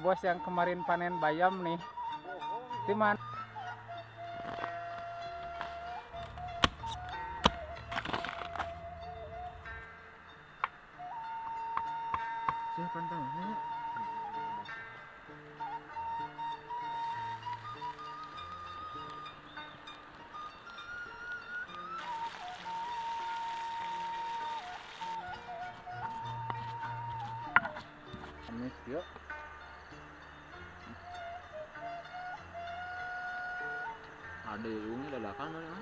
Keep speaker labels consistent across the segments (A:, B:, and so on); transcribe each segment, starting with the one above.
A: Bos yang kemarin panen bayam nih, di mana? Siapa tangannya? Amis yuk.
B: Ada ilmunya dadakan mana?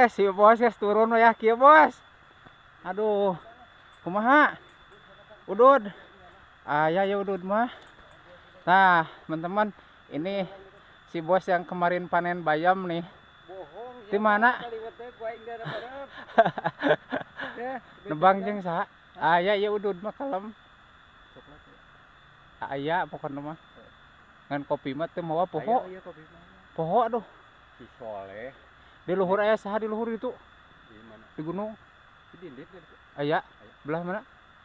A: Si bos ya turun ya kieu bos. Aduh, kumaha? Udud. Ya udud mah. Nah, teman-teman, ini si bos yang kemarin panen bayam nih. Di mana? Nebang jeung saha? Ya udud mah kalem. Ya pokoknya mah. Ngan kopi mah teu mawa poho. Poho aduh.
B: Si Soleh.
A: Di luhur aya saha di luhur itu?
B: Di mana?
A: Di gunung.
B: Di dindit kan?
A: Aya. Belah mana?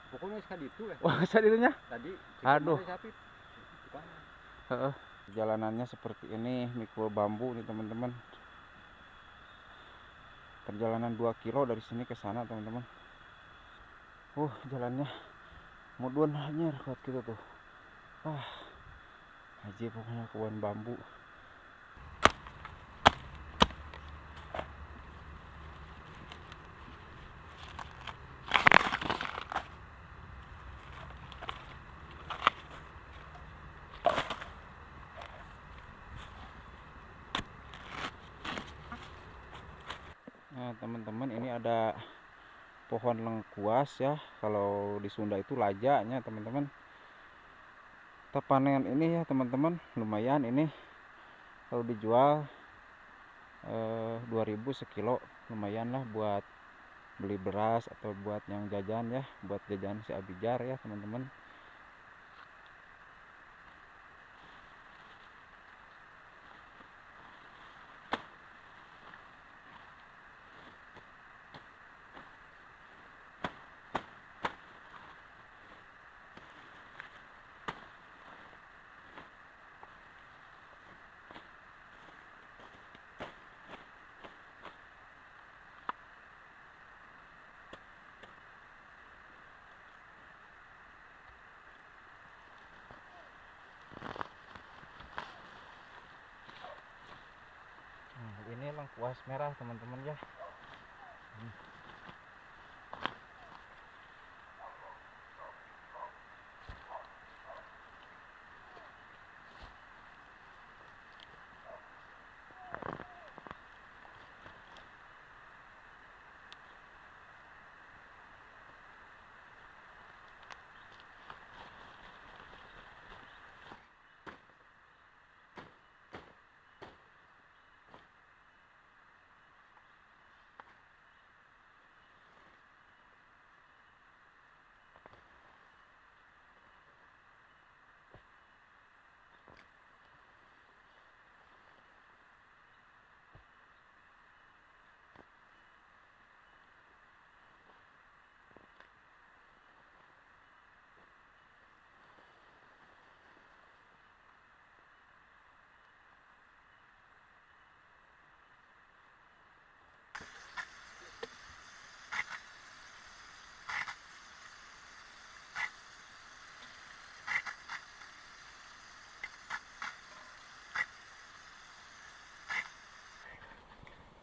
B: Pokoknya sekali itu lah.
A: Wah, saditunya.
B: Tadi.
A: Aduh. Heeh. Jalanannya seperti ini, mikul bambu nih teman-teman. Perjalanan 2 kilo dari sini ke sana teman-teman. Jalannya mudun anjir kuat gitu tuh. Aja pokoknya kebun bambu. Nah teman-teman, ini ada pohon lengkuas ya, kalau di Sunda itu lajanya teman-teman. Kita panen ini ya teman-teman, lumayan ini kalau dijual 2000 sekilo, lumayan lah buat beli beras atau buat yang jajan ya, buat jajan si Abijar ya teman-teman. Ini lengkuas merah teman-teman ya.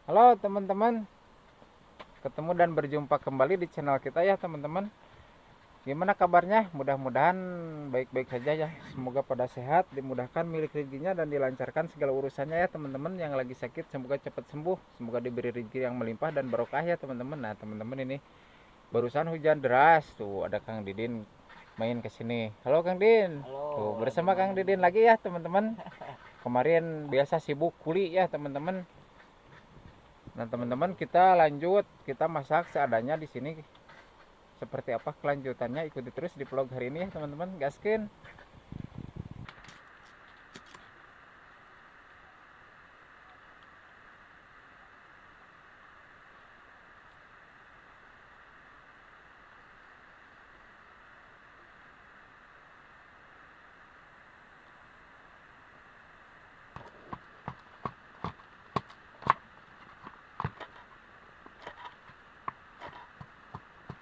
A: Halo teman-teman, ketemu dan berjumpa kembali di channel kita ya teman-teman. Gimana kabarnya? Mudah-mudahan baik-baik saja ya. Semoga pada sehat, dimudahkan milik rezekinya dan dilancarkan segala urusannya ya teman-teman. Yang lagi sakit semoga cepat sembuh, semoga diberi rezeki yang melimpah dan barokah ya teman-teman. Nah teman-teman, ini barusan hujan deras tuh, ada Kang Didin main ke sini. Halo Kang Didin.
B: Halo.
A: Tuh bersama Kang Didin lagi ya teman-teman. Kemarin biasa sibuk kuli ya teman-teman. Nah teman-teman, kita lanjut, kita masak seadanya di sini. Seperti apa kelanjutannya, ikuti terus di vlog hari ini ya teman-teman. Gaskin.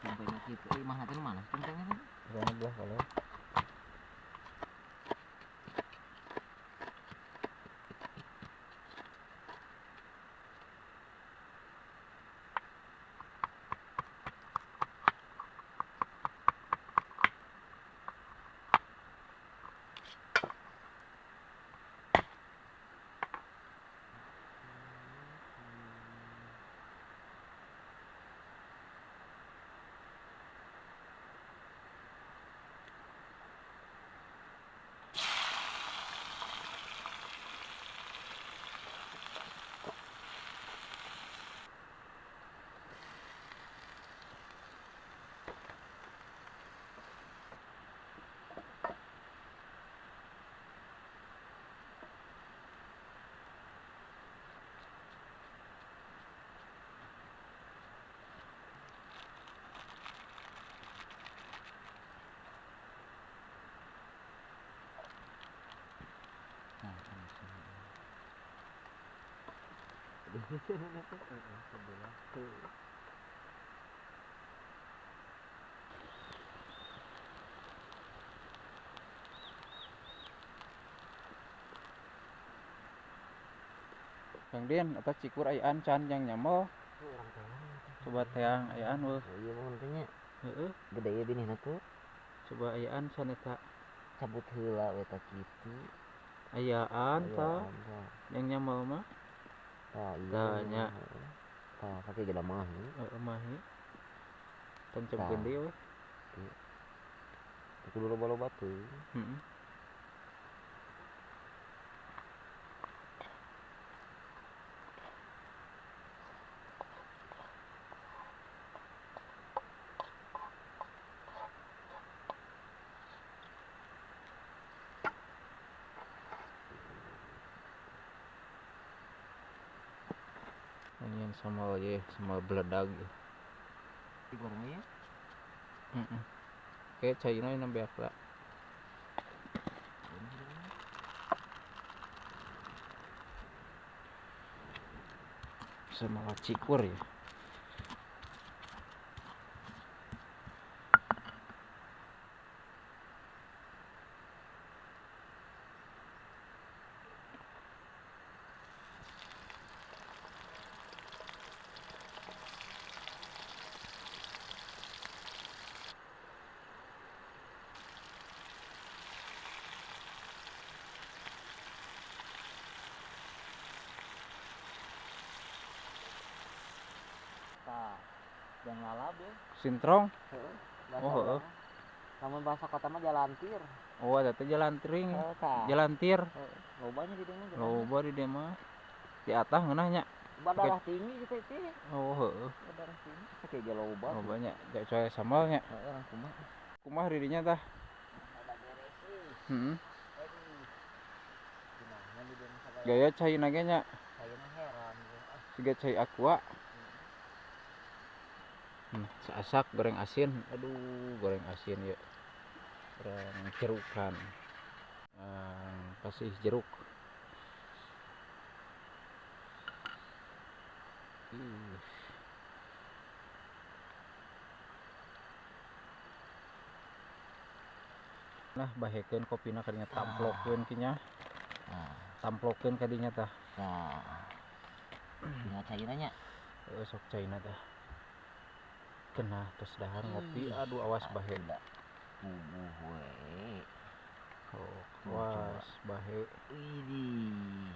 C: Tumpengnya gitu. Mana teh mana tumpengnya teh?
A: Jangan belah kalau.
C: Sebelah.
A: Kang Din, atau cikur ayaan can yang nyamel.
C: Orang teang.
A: Coba teang ayaan weh.
C: Oh iya mah tanya.
A: Heeh.
C: Gede ya binihna tuh.
A: Coba ayaan can eta.
C: Cabut heula we tah kitu.
A: Ayaan ta yang nyamel mah.
C: Tah iya.
A: Tanya.
C: Tah kaki gede mah.
A: Heeh mah. Tancemkeun deui weh.
C: Kudu loba-loba tuh.
A: Heeh. Ini sambal ye, sambal beledag.
C: Digoreng ya.
A: Heeh. Oke, cairna ini beak lah. Sama cikur ya.
C: Tah. Jangan lalap ya.
A: Sintrong.
C: Heeh.
A: Oh, heeh.
C: Namun bahasa kota mah jalantir.
A: Oh, ada teh jalan tering.
C: Tah.
A: Jalan tir.
C: Lobanya di dieu mah.
A: Loba di dia mah. Di atas ngeunah nya.
C: Badarah tinggi gitu teh.
A: Oh, heeh.
C: Badarah tinggi. Sakieu ge loba.
A: Lobanya jak coy sambalnya.
C: Heeh, orang kumaha.
A: Kumaha dirinya tah?
C: Ada beres sih.
A: Heeh.
C: Gimana di dieu mah
A: Gaya cai nage nya.
C: saya mah heran.
A: Siga cai aqua. Seasak goreng asin. Aduh, goreng asin ya. Goreng jerukan. Kasih jeruk. Nah, bahekeun kopina kadinya tamplokeun kinya.
C: Nah,
A: Tamplokeun kadinya tah.
C: nah. Tinggal cairannya.
A: Sok caina tah. Kena terus dahar ngopi. Aduh, awas bahe.
C: Tubuh we.
A: Oh, awas bahe.
C: Widih.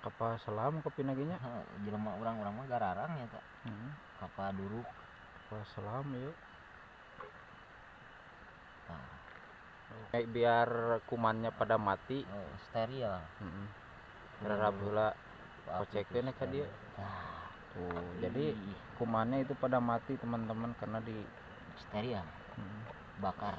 A: Kapa selam kopina ge nya.
C: Jelema urang-urang mah gararang ya tak. Kapa duruk.
A: Kapa selam ya.
C: Nah.
A: Kayak biar kumannya pada mati.
C: Oh, steril.
A: Heeh. Rarab heula kocekeun ka dieu.
C: Nah.
A: Tuh, jadi kumannya itu pada mati teman-teman karena di
C: steril bakar.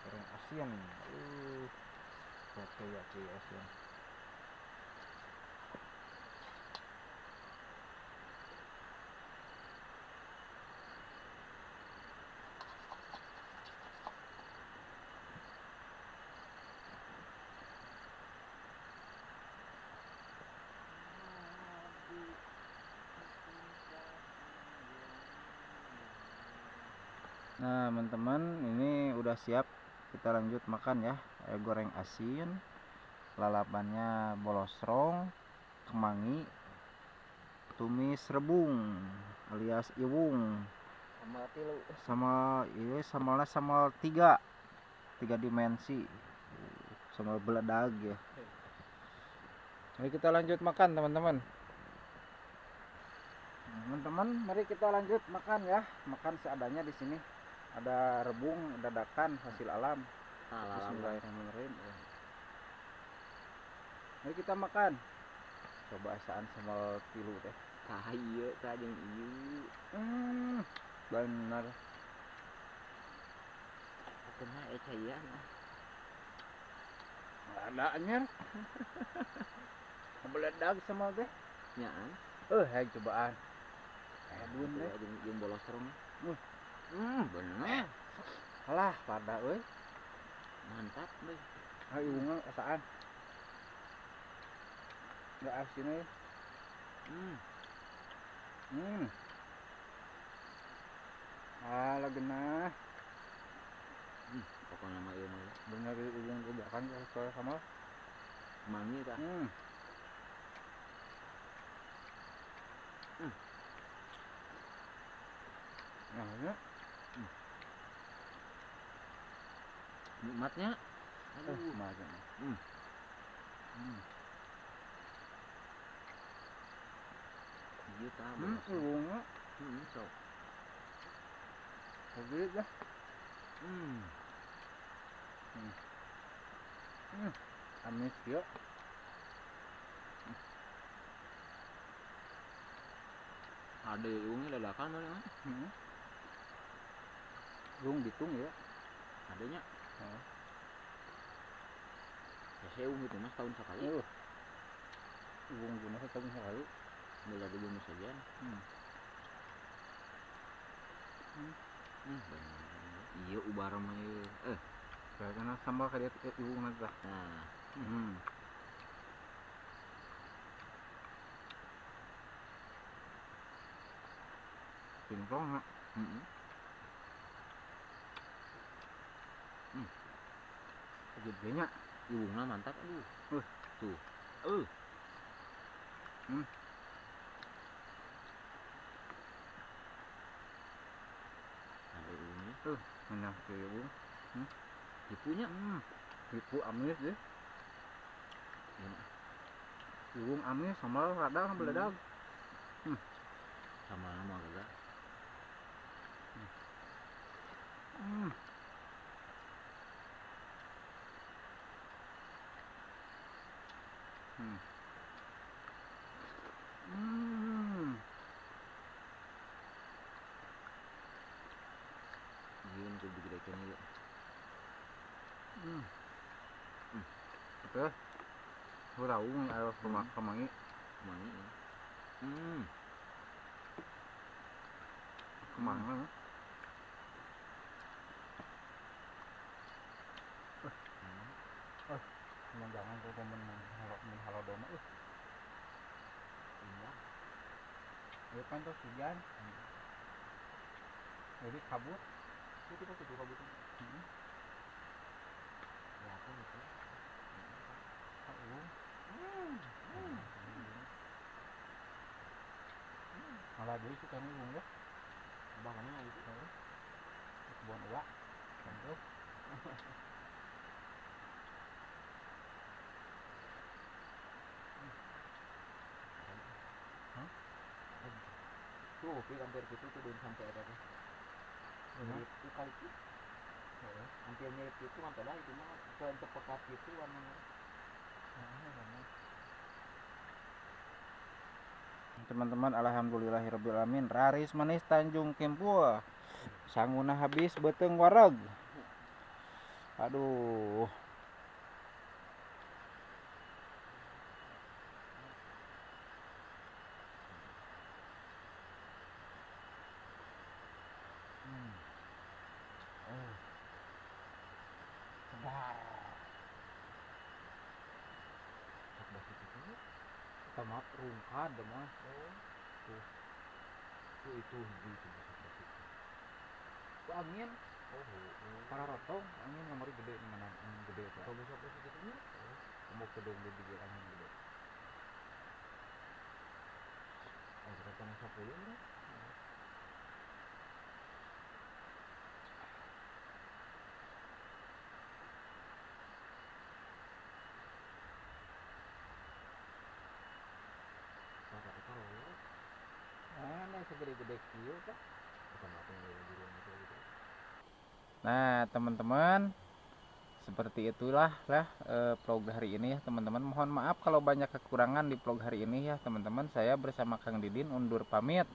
A: Goreng asin. Oke ya cuy asin. Nah teman-teman, ini udah siap, kita lanjut makan ya. Goreng asin, lalapannya bolosrong, kemangi, tumis rebung alias iwung,
C: Sama tilu.
A: sama ini sambal tiga dimensi, sambal beledag ya. Mari kita lanjut makan teman-teman. Teman-teman, mari kita lanjut makan ya. Makan seadanya di sini. Ada rebung dadakan hasil alam. Bismillahirrahmanirrahim. Mari kita makan. Coba asaan sambal tilu teh.
C: Tah ieu tah jeung ieu.
A: Benar.
C: Pokona ecaian.
A: Ada anyer. Beledag sama teh.
C: Nyaan.
A: Hai cobaan. Bun deh.
C: Jeung bolosrong. Bener.
A: Alah, pada euy.
C: Mantap euy.
A: Iwungna asaan. Enggak asin euy. Genah.
C: Pokona mah ieu mah.
A: Bener iwung gebrakan sama.
C: Mangi tah.
A: Nah, ya.
C: Nikmatnya. Aduh,
A: Macam.
C: Ieu tah.
A: Iwungna
C: Sok.
A: Habis dah. Amis ya.
C: Ada iwungnya dadakan mana?
A: Iwung ditung ya.
C: Adanya. Ya saya iwung itu mas tahun sekali.
A: Iwung guna setahun sekali.
C: Bila dulu saja. Iya ubar mah ieu.
A: Karena sambal kayak iwung nanti.
C: Nah,
A: Singkong nak. Gedenya.
C: iwungna mantap aduh. Tuh. Ada iwungnya.
A: Mana ke iwung?
C: Tipunya.
A: Itu amis deh.
C: Ya.
A: Iwung amis sambal rada beledag.
C: Sama nama kagak. Iya untuk digerakan juga.
A: Oke. Huraung ayo kemangi.
C: Kemangi ya.
A: Kemana? Jangan kau menghalo doma.
C: Indah.
A: Ya kan tuh hujan. Jadi kabut. Itu kabut.
C: Ya apa itu?
A: Malah dulu sih kami iwung ya.
C: Bahannya itu.
A: Kebun uak. Tentu.
C: Tuh, hampir gitu tuh belum sampai ada tuh. Mirip itu kali itu. Hampir mirip itu sampai dah itu mah ke pekat gitu warnanya.
A: teman-teman, alhamdulillahirabbil alamin. Raris manis Tanjung Kimpul. Sanguna habis beteng wareg. Aduh.
C: Tomat rungkad mah. Tuh itu hiji itu.
A: Ku angin. Para rotong angin nomor gede mana angin gede itu.
C: Kalau bisa segitunya.
A: Kamu kedung di bibir angin gede.
C: Angkat tanah 10 nih.
A: Mana segede-gede kieu Pak.
C: Gitu.
A: Nah, teman-teman, seperti itulah vlog hari ini ya, teman-teman. Mohon maaf kalau banyak kekurangan di vlog hari ini ya, teman-teman. Saya bersama Kang Didin undur pamit.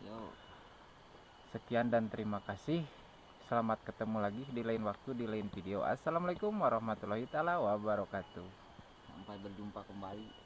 A: Sekian dan terima kasih. Selamat ketemu lagi di lain waktu, di lain video. Assalamualaikum warahmatullahi taala wabarakatuh.
C: Sampai berjumpa kembali.